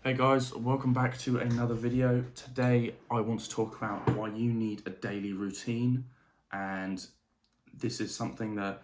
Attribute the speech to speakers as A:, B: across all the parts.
A: Hey guys, welcome back to another video. Today I want to talk about why you need a daily routine, and this is something that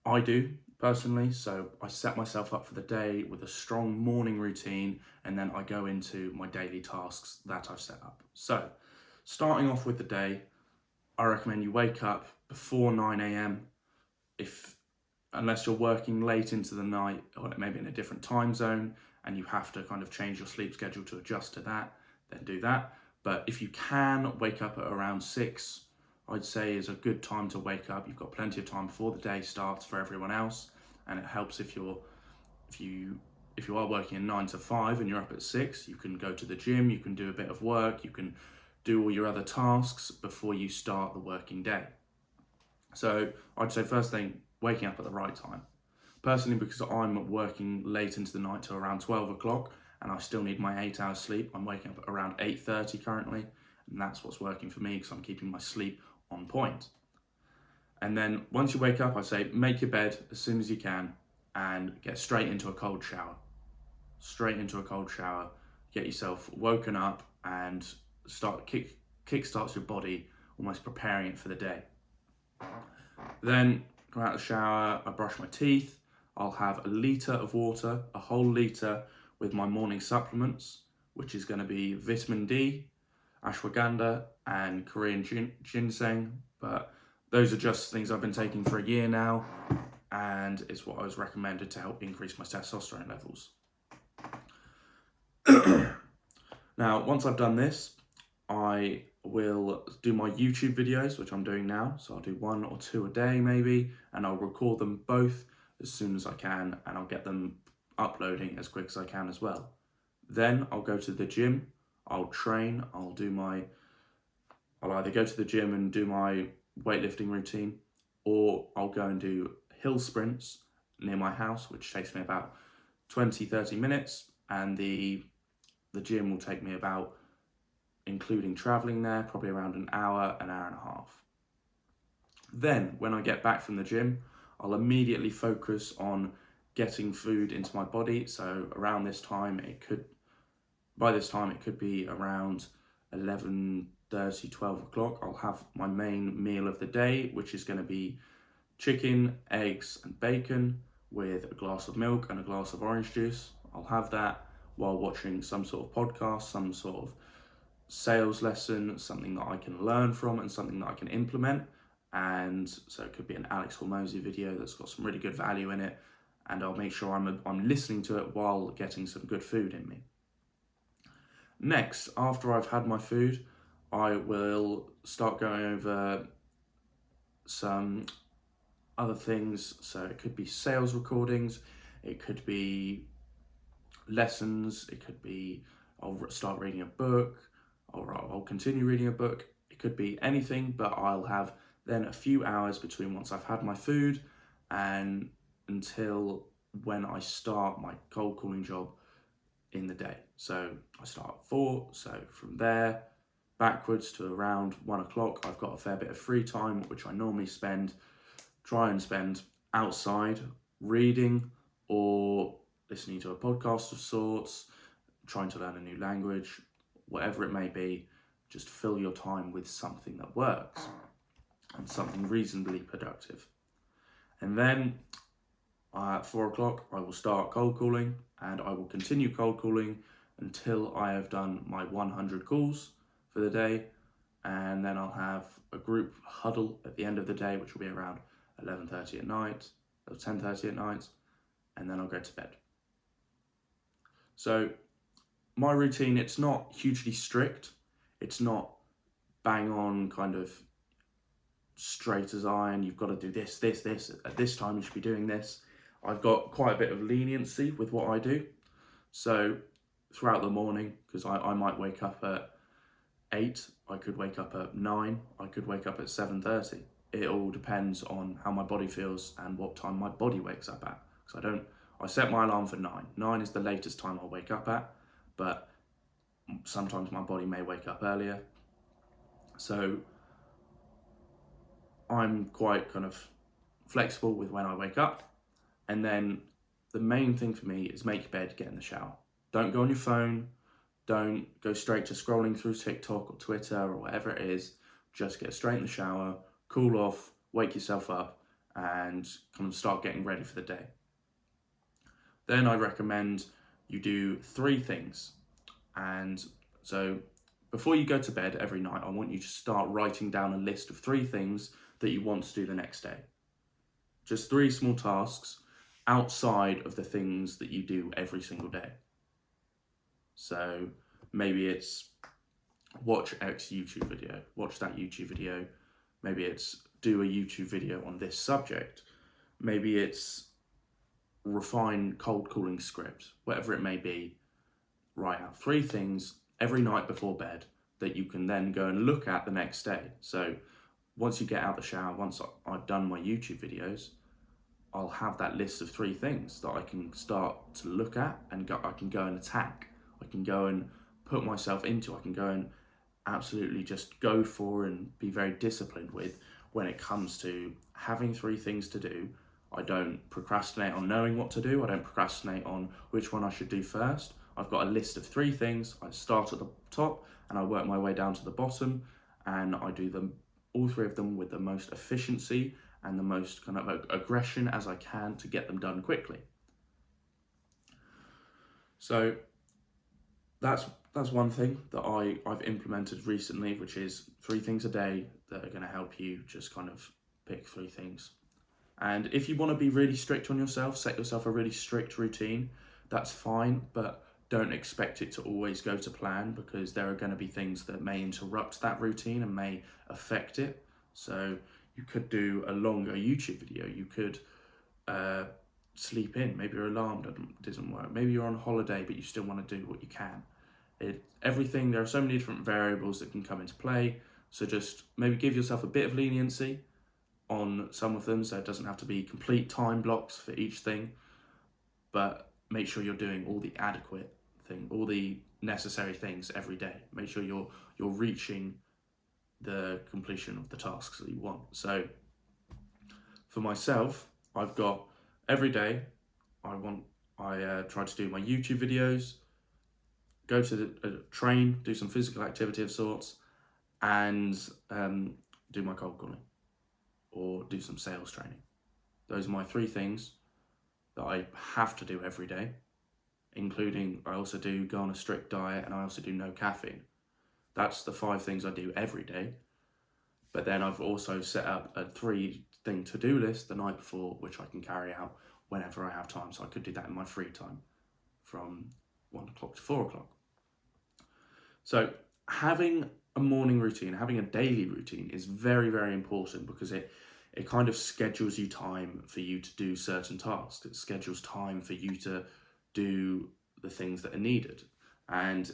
A: I do personally. So I set myself up for the day with a strong morning routine, and then I go into my daily tasks that I've set up. So starting off with the day, I recommend you wake up before 9 a.m. if unless you're working late into the night or maybe in a different time zone and you have to kind of change your sleep schedule to adjust to that, then do that. But if you can wake up at around 6, I'd say is a good time to wake up. You've got plenty of time before the day starts for everyone else, and it helps if you are working in 9 to 5 and you're up at 6, you can go to the gym, you can do a bit of work, you can do all your other tasks before you start the working day. So I'd say first thing, waking up at the right time. Personally, because I'm working late into the night till around 12 o'clock and I still need my 8 hours sleep, I'm waking up at around 8:30 currently, and that's what's working for me because I'm keeping my sleep on point. And then once you wake up, I say make your bed as soon as you can and get straight into a cold shower. Straight into a cold shower, get yourself woken up and kick starts your body, almost preparing it for the day. Then come out of the shower, I brush my teeth, I'll have a litre of water, a whole litre with my morning supplements, which is going to be vitamin D, ashwagandha and Korean ginseng, but those are just things I've been taking for a year now, and it's what I was recommended to help increase my testosterone levels. Now, once I've done this, I will do my YouTube videos, which I'm doing now. So I'll do 1 or 2 a day maybe, and I'll record them both as soon as I can, and I'll get them uploading as quick as I can as well. Then I'll go to the gym, I'll train, I'll either go to the gym and do my weightlifting routine, or I'll go and do hill sprints near my house, which takes me about 20-30 minutes, and the gym will take me about, including traveling there, probably around an hour and a half. Then when I get back from the gym, I'll immediately focus on getting food into my body. So around this time, by this time it could be around 11:30, 12 o'clock. I'll have my main meal of the day, which is going to be chicken, eggs and bacon with a glass of milk and a glass of orange juice. I'll have that while watching some sort of podcast, some sort of sales lesson, something that I can learn from and something that I can implement. And so it could be an Alex Hormozy video that's got some really good value in it, and I'll make sure I'm listening to it while getting some good food in me. Next, after I've had my food, I will start going over some other things. So it could be sales recordings, it could be lessons, it could be I'll start reading a book, or I'll continue reading a book. It could be anything, but I'll have then a few hours between once I've had my food and until when I start my cold calling job in the day. So I start at 4, so from there backwards to around 1 o'clock, I've got a fair bit of free time, which I normally try and spend outside reading or listening to a podcast of sorts, trying to learn a new language, whatever it may be. Just fill your time with something that works and something reasonably productive. And then at 4 o'clock, I will start cold calling, and I will continue cold calling until I have done my 100 calls for the day. And then I'll have a group huddle at the end of the day, which will be around 11:30 at night or 10:30 at night, and then I'll go to bed. So my routine, it's not hugely strict. It's not bang on kind of straight as iron. You've got to do this. At this time, you should be doing this. I've got quite a bit of leniency with what I do. So throughout the morning, because I might wake up at 8, I could wake up at 9, I could wake up at 7:30. It all depends on how my body feels and what time my body wakes up at. Because I set my alarm for 9. 9 is the latest time I'll wake up at, but sometimes my body may wake up earlier. So I'm quite kind of flexible with when I wake up. And then the main thing for me is make your bed, get in the shower. Don't go on your phone. Don't go straight to scrolling through TikTok or Twitter or whatever it is. Just get straight in the shower, cool off, wake yourself up, and kind of start getting ready for the day. Then I recommend you do 3 things. And so before you go to bed every night, I want you to start writing down a list of 3 things that you want to do the next day. Just 3 small tasks outside of the things that you do every single day. So maybe it's watch X YouTube video, watch that YouTube video. Maybe it's do a YouTube video on this subject. Maybe it's refine cold calling script, whatever it may be. Write out 3 things every night before bed that you can then go and look at the next day. So once you get out the shower, once I've done my YouTube videos, I'll have that list of 3 things that I can start to look at and I can go and attack. I can go and put myself into. I can go and absolutely just go for and be very disciplined with when it comes to having 3 things to do. I don't procrastinate on knowing what to do. I don't procrastinate on which one I should do first. I've got a list of 3 things. I start at the top and I work my way down to the bottom, and I do them, all 3 of them, with the most efficiency and the most kind of aggression as I can to get them done quickly. So that's one thing that I've implemented recently, which is 3 things a day that are going to help you just kind of pick 3 things. And if you want to be really strict on yourself, set yourself a really strict routine, that's fine, but don't expect it to always go to plan, because there are going to be things that may interrupt that routine and may affect it. So you could do a longer YouTube video. You could sleep in. Maybe your alarm doesn't work. Maybe you're on holiday, but you still want to do what you can. There are so many different variables that can come into play. So just maybe give yourself a bit of leniency on some of them, so it doesn't have to be complete time blocks for each thing, but make sure you're doing all the adequate thing, all the necessary things every day. Make sure you're reaching the completion of the tasks that you want. So for myself, I've got every day I try to do my YouTube videos, go to the train, do some physical activity of sorts, and do my cold calling or do some sales training. Those are my 3 things that I have to do every day, including I also do go on a strict diet, and I also do no caffeine. That's the 5 things I do every day. But then I've also set up a 3-thing to-do list the night before, which I can carry out whenever I have time. So I could do that in my free time from 1 o'clock to 4 o'clock. So having a morning routine, having a daily routine is very, very important, because it kind of schedules you time for you to do certain tasks. It schedules time for you to do the things that are needed. And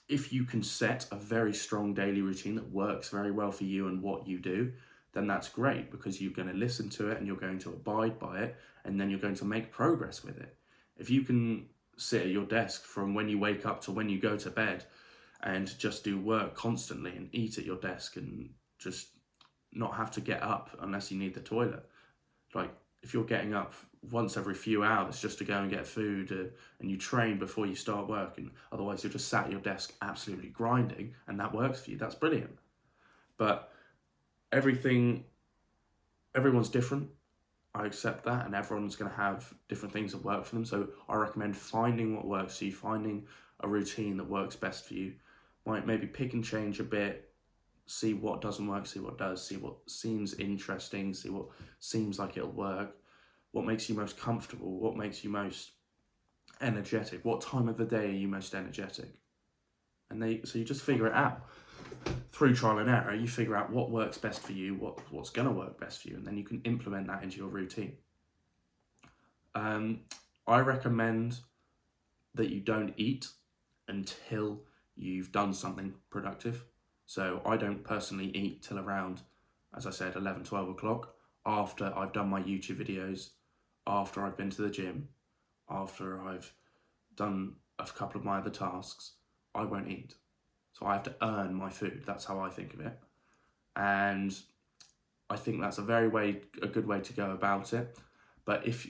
A: if you can set a very strong daily routine that works very well for you and what you do, then that's great, because you're going to listen to it and you're going to abide by it, and then you're going to make progress with it. If you can sit at your desk from when you wake up to when you go to bed and just do work constantly and eat at your desk and just not have to get up unless you need the toilet. Like, if you're getting up once every few hours just to go and get food and you train before you start work, and otherwise you're just sat at your desk absolutely grinding, and that works for you, that's brilliant. But everyone's different. I accept that, and everyone's going to have different things that work for them. So I recommend finding what works for you, finding a routine that works best for you. Might maybe pick and change a bit, see what doesn't work, see what does, see what seems interesting, see what seems like it'll work, what makes you most comfortable, what makes you most energetic, what time of the day are you most energetic. So you just figure it out. Through trial and error, you figure out what works best for you, what's going to work best for you, and then you can implement that into your routine. I recommend that you don't eat until you've done something productive. So I don't personally eat till around, as I said, 11, 12 o'clock, after I've done my YouTube videos, after I've been to the gym, after I've done a couple of my other tasks. I won't eat. So I have to earn my food. That's how I think of it. And I think that's a good way to go about it. But if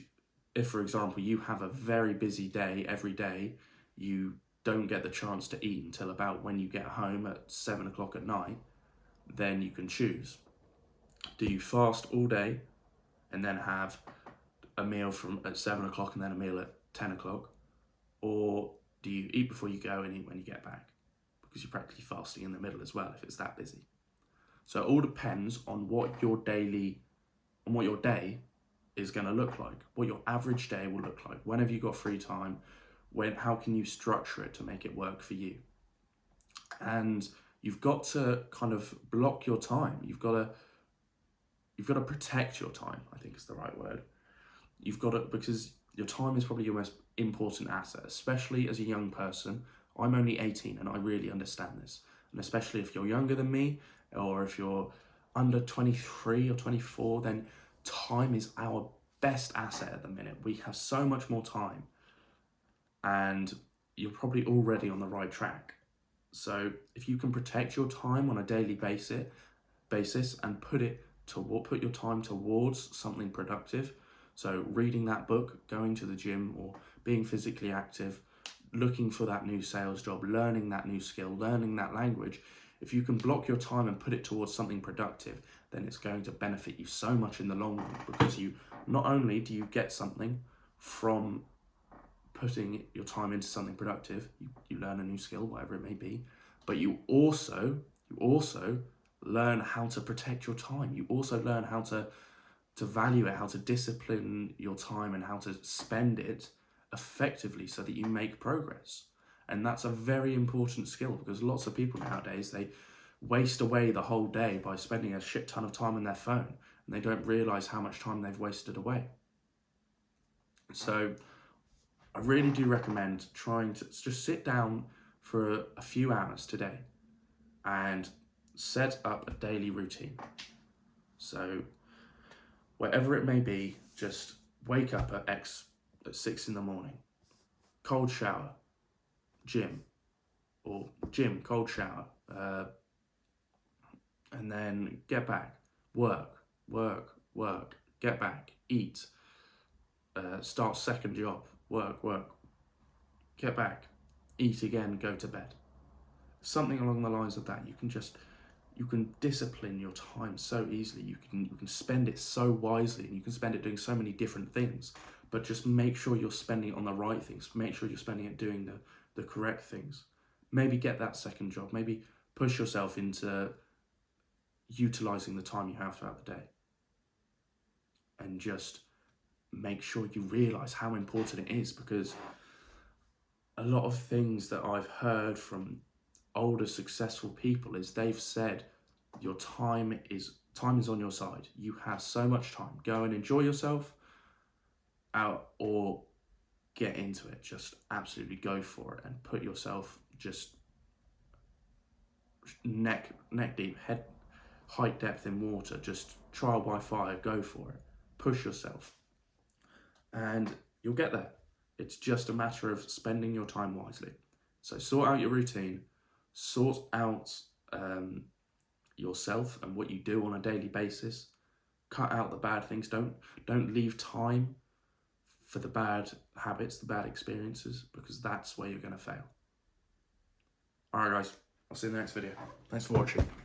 A: for example, you have a very busy day every day, you don't get the chance to eat until about when you get home at 7 o'clock at night, then you can choose. Do you fast all day and then have a meal at 7 o'clock and then a meal at 10 o'clock? Or do you eat before you go and eat when you get back? Because you're practically fasting in the middle as well if it's that busy. So it all depends on what your day is going to look like, what your average day will look like. When have you got free time? How can you structure it to make it work for you? And you've got to kind of block your time. You've got to protect your time, I think is the right word. Because your time is probably your most important asset, especially as a young person. I'm only 18 and I really understand this. And especially if you're younger than me, or if you're under 23 or 24, then time is our best asset at the minute. We have so much more time, and you're probably already on the right track. So if you can protect your time on a daily basis and put your time towards something productive, so reading that book, going to the gym, or being physically active, looking for that new sales job, learning that new skill, learning that language, if you can block your time and put it towards something productive, then it's going to benefit you so much in the long run, because you not only do you get something from putting your time into something productive, you learn a new skill, whatever it may be, but you also learn how to protect your time. You also learn how to value it, how to discipline your time, and how to spend it effectively so that you make progress. And that's a very important skill, because lots of people nowadays, they waste away the whole day by spending a shit ton of time on their phone, and they don't realize how much time they've wasted away. So I really do recommend trying to just sit down for a few hours today and set up a daily routine. So whatever it may be, just wake up at 6 in the morning, cold shower, gym, cold shower, and then get back, work, get back, eat, start second job, work, get back, eat again, go to bed. Something along the lines of that. You can discipline your time so easily. You can spend it so wisely, and you can spend it doing so many different things. But just make sure you're spending it on the right things. Make sure you're spending it doing the correct things. Maybe get that second job. Maybe push yourself into utilizing the time you have throughout the day. And just make sure you realize how important it is, because a lot of things that I've heard from older successful people is they've said your time is on your side. You have so much time. Go and enjoy yourself out, or get into it. Just absolutely go for it and put yourself just neck deep, height depth in water. Just trial by fire. Go for it. Push yourself, and you'll get there. It's just a matter of spending your time wisely. So sort out your routine, sort out yourself and what you do on a daily basis. Cut out the bad things. Don't leave time for the bad habits, the bad experiences, because that's where you're going to fail. All right, guys, I'll see you in the next video. Thanks for watching.